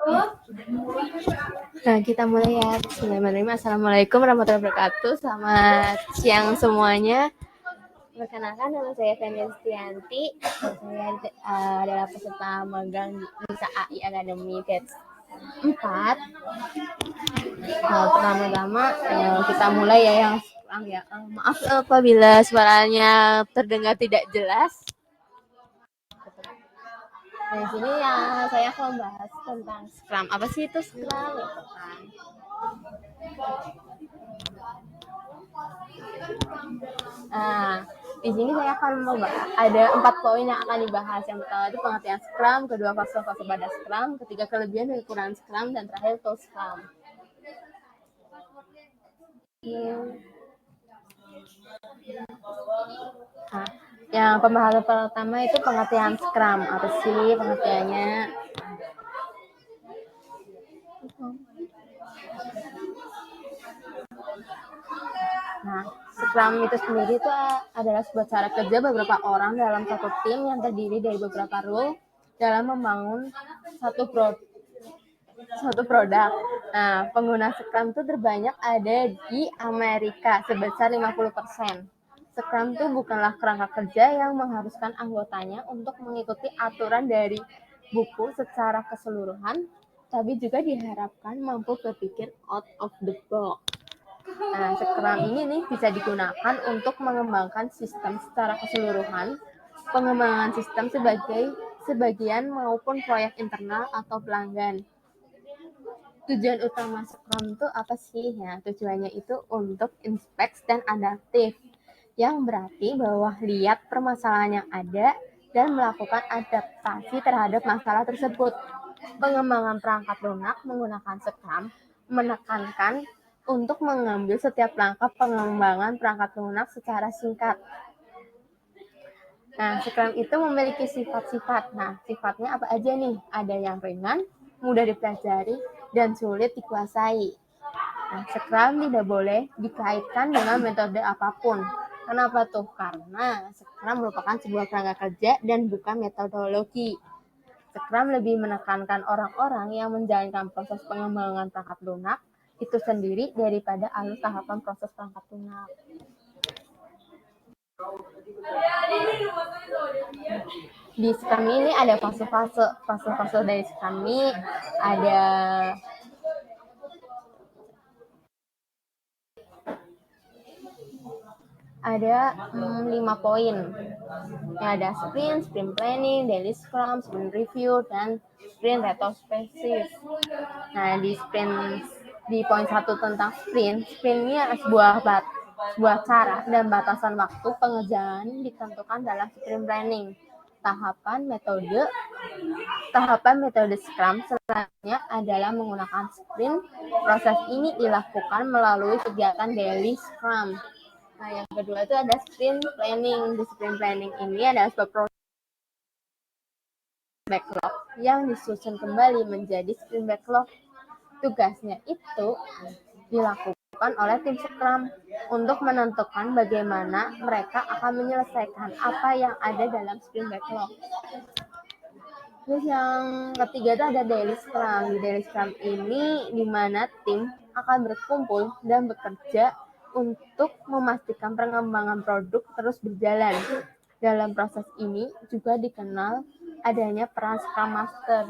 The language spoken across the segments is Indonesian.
Nah, kita mulai ya. Bismillahirrahmanirrahim. Assalamualaikum warahmatullahi wabarakatuh. Selamat siang semuanya. Perkenalkan, nama saya Fendistianti. Saya adalah peserta magang di Nisa AI Academy Batch 4. Pertama-tama kita mulai ya yang sekarang ya. Maaf apabila suaranya terdengar tidak jelas. Nah, di sini ya saya akan membahas tentang Scrum. Apa sih itu Scrum? Gitu kan. Nah, di sini saya akan membahas ada 4 poin yang akan dibahas. Yang pertama itu pengertian Scrum, kedua fase-fase pada Scrum, ketiga kelebihan dan kekurangan Scrum, dan terakhir tools Scrum. Nah, yang pembahasan pertama itu pengertian Scrum. Apa sih pengertiannya? Nah, Scrum itu sendiri itu adalah sebuah cara kerja beberapa orang dalam satu tim yang terdiri dari beberapa role dalam membangun satu produk. Nah, pengguna Scrum itu terbanyak ada di Amerika sebesar 50%. Scrum itu bukanlah kerangka kerja yang mengharuskan anggotanya untuk mengikuti aturan dari buku secara keseluruhan, tapi juga diharapkan mampu berpikir out of the box. Nah, Scrum ini nih bisa digunakan untuk mengembangkan sistem secara keseluruhan, pengembangan sistem sebagian maupun proyek internal atau pelanggan. Tujuan utama Scrum itu apa sih? Ya, tujuannya itu untuk inspect dan adaptif, yang berarti bahwa lihat permasalahan yang ada dan melakukan adaptasi terhadap masalah tersebut. Pengembangan perangkat lunak menggunakan Scrum menekankan untuk mengambil setiap langkah pengembangan perangkat lunak secara singkat. Nah, Scrum itu memiliki sifat-sifat. Nah, sifatnya apa aja nih? Ada yang ringan, mudah dipelajari, dan sulit dikuasai. Nah, Scrum tidak boleh dikaitkan dengan metode apapun. Kenapa tuh? Karena Scrum merupakan sebuah kerangka kerja dan bukan metodologi. Scrum lebih menekankan orang-orang yang menjalankan proses pengembangan perangkat lunak itu sendiri daripada alur tahapan proses perangkat lunak. Di Scrum ini ada fase-fase dari Scrum ini ada 5 poin. Ya, ada sprint planning, daily scrum, sprint review, dan sprint retrospective. Nah, di poin 1 tentang sprint ini sebuah cara dan batasan waktu pengerjaan ditentukan dalam sprint planning. Tahapan metode Scrum selanjutnya adalah menggunakan sprint. Proses ini dilakukan melalui kegiatan daily Scrum. Nah, yang kedua itu ada sprint planning. Di sprint planning ini adalah sebuah proses backlog yang disusun kembali menjadi sprint backlog. Tugasnya itu dilakukan oleh tim Scrum untuk menentukan bagaimana mereka akan menyelesaikan apa yang ada dalam sprint backlog. Terus yang ketiga itu ada daily Scrum. Di daily Scrum ini di mana tim akan berkumpul dan bekerja untuk memastikan pengembangan produk terus berjalan. Dalam proses ini juga dikenal adanya peran Scrum Master.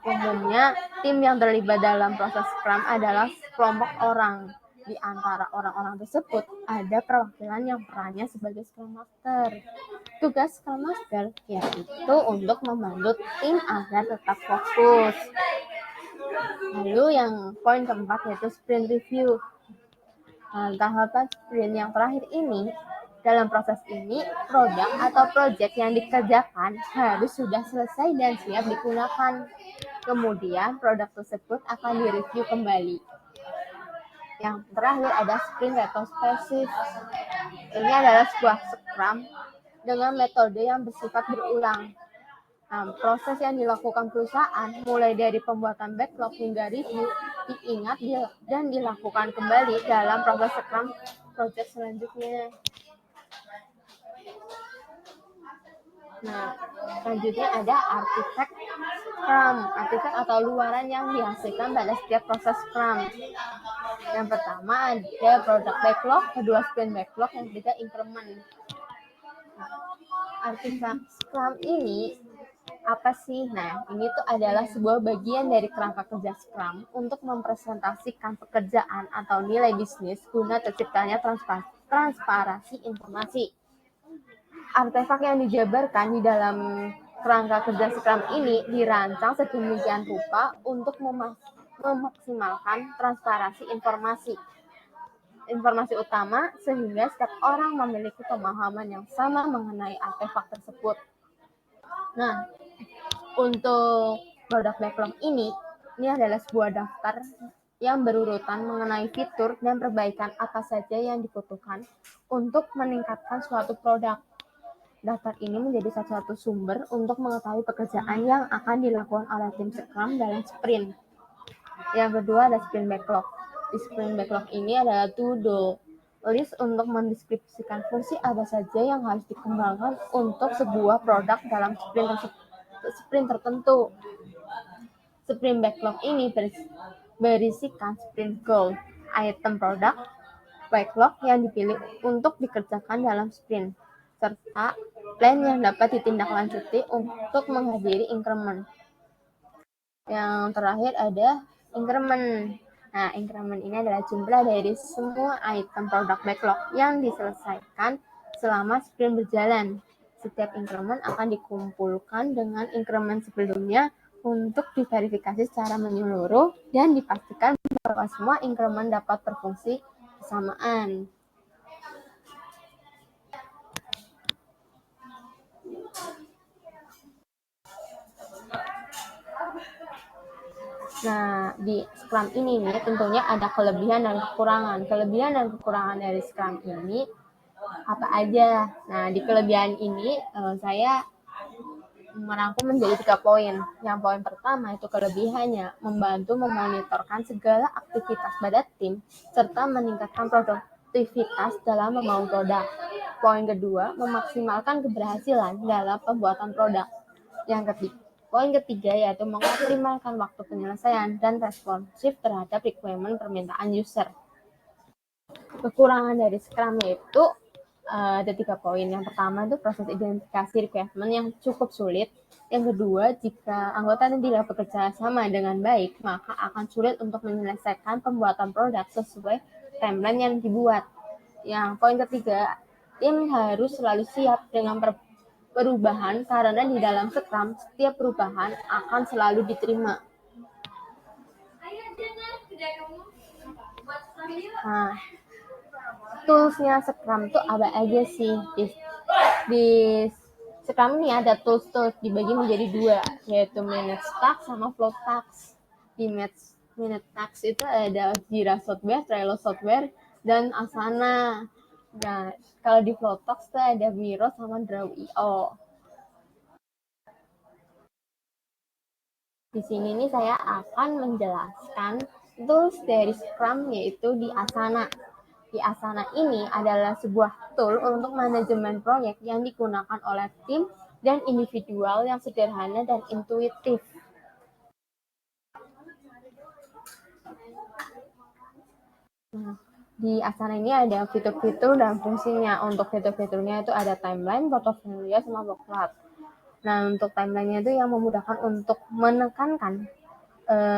Umumnya, tim yang terlibat dalam proses Scrum adalah kelompok orang. Di antara orang-orang tersebut, ada perwakilan yang perannya sebagai Scrum Master. Tugas Scrum Master yaitu untuk membantu tim agar tetap fokus. Lalu yang poin keempat yaitu sprint review. Tahapan sprint yang terakhir ini, dalam proses ini, produk atau project yang dikerjakan harus sudah selesai dan siap digunakan. Kemudian, produk tersebut akan direview kembali. Yang terakhir ada sprint retrospective. Ini adalah sebuah Scrum dengan metode yang bersifat berulang. Proses yang dilakukan perusahaan mulai dari pembuatan backlog hingga review diingat dan dilakukan kembali dalam proses Scrum project selanjutnya. Nah, selanjutnya ada artifact Scrum, artikel atau luaran yang dihasilkan pada setiap proses Scrum. Yang pertama ada product backlog, kedua sprint backlog, yang ketiga increment. Artikel Scrum ini apa sih? Nah, ini tuh adalah sebuah bagian dari kerangka kerja Scrum untuk mempresentasikan pekerjaan atau nilai bisnis guna terciptanya transparansi informasi. Artefak yang dijabarkan di dalam kerangka kerja Scrum ini dirancang sedemikian rupa untuk memaksimalkan transparansi informasi utama sehingga setiap orang memiliki pemahaman yang sama mengenai artefak tersebut. Nah, untuk product backlog ini adalah sebuah daftar yang berurutan mengenai fitur dan perbaikan apa saja yang dibutuhkan untuk meningkatkan suatu produk. Daftar ini menjadi salah satu sumber untuk mengetahui pekerjaan yang akan dilakukan oleh tim Scrum dalam sprint. Yang kedua ada sprint backlog. Di sprint backlog ini adalah to-do list untuk mendeskripsikan fungsi apa saja yang harus dikembangkan untuk sebuah produk dalam sprint tertentu. Sprint backlog ini berisikan sprint goal, item produk backlog yang dipilih untuk dikerjakan dalam sprint, serta plan yang dapat ditindaklanjuti untuk menghadiri increment. Yang terakhir ada increment. Nah, increment ini adalah jumlah dari semua item produk backlog yang diselesaikan selama sprint berjalan. Setiap increment akan dikumpulkan dengan increment sebelumnya untuk diverifikasi secara menyeluruh dan dipastikan bahwa semua increment dapat berfungsi bersamaan. Nah, di Scrum ini nih tentunya ada kelebihan dan kekurangan. Kelebihan dan kekurangan dari Scrum ini apa aja? Nah, di kelebihan ini saya merangkum menjadi 3 poin. Yang poin pertama itu kelebihannya membantu memonitorkan segala aktivitas pada tim serta meningkatkan produktivitas dalam membangun produk. Poin kedua, memaksimalkan keberhasilan dalam pembuatan produk. Poin ketiga yaitu mengoptimalkan waktu penyelesaian dan responsif terhadap requirement permintaan user. Kekurangan dari Scrum yaitu ada 3 poin. Yang pertama itu proses identifikasi requirement yang cukup sulit. Yang kedua, jika anggota tidak bekerja sama dengan baik, maka akan sulit untuk menyelesaikan pembuatan produk sesuai timeline yang dibuat. Yang poin ketiga, tim harus selalu siap dengan perubahan karena di dalam Scrum setiap perubahan akan selalu diterima. Nah, toolsnya Scrum tuh apa aja sih? Di Scrum ini ada tools dibagi menjadi 2, yaitu Manage Task sama Flow Task. Di Manage Task itu ada Jira Software, Trello Software, dan Asana. Nah, kalau di Flow Task tuh ada Miro sama Draw.io. Di sini nih saya akan menjelaskan tools dari Scrum yaitu di Asana. Di Asana ini adalah sebuah tool untuk manajemen proyek yang digunakan oleh tim dan individual yang sederhana dan intuitif. Nah, di Asana ini ada fitur-fitur dan fungsinya. Untuk fitur-fiturnya itu ada timeline, portfolio, sama workload. Nah, untuk timeline-nya itu yang memudahkan untuk menekankan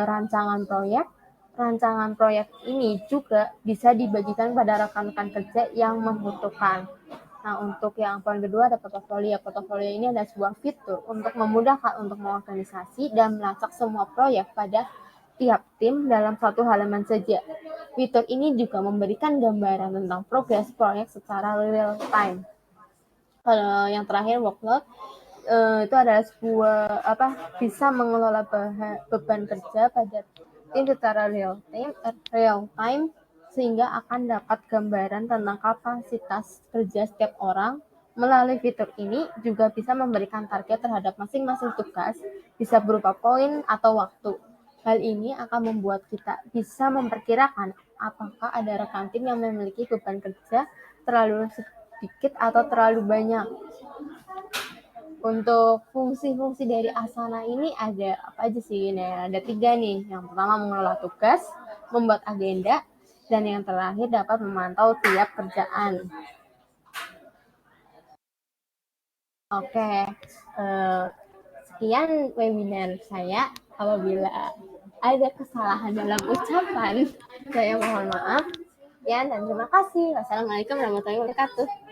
rancangan proyek. Rancangan proyek ini juga bisa dibagikan pada rekan-rekan kerja yang membutuhkan. Nah, untuk yang poin kedua ada portofolio. Portofolio ini adalah sebuah fitur untuk memudahkan untuk mengorganisasi dan melacak semua proyek pada tiap tim dalam satu halaman saja. Fitur ini juga memberikan gambaran tentang progres proyek secara real time. Kalau yang terakhir workload, itu adalah sebuah bisa mengelola beban kerja pada tim secara real time sehingga akan dapat gambaran tentang kapasitas kerja setiap orang. Melalui fitur ini juga bisa memberikan target terhadap masing-masing tugas, bisa berupa poin atau waktu. Hal ini akan membuat kita bisa memperkirakan apakah ada rekan tim yang memiliki beban kerja terlalu sedikit atau terlalu banyak. Untuk fungsi-fungsi dari Asana ini ada apa aja sih? Nah, ada 3 nih. Yang pertama mengelola tugas, membuat agenda, dan yang terakhir dapat memantau tiap kerjaan. Oke, sekian webinar saya. Apabila ada kesalahan dalam ucapan, saya mohon maaf. Ya, dan terima kasih. Wassalamualaikum warahmatullahi wabarakatuh.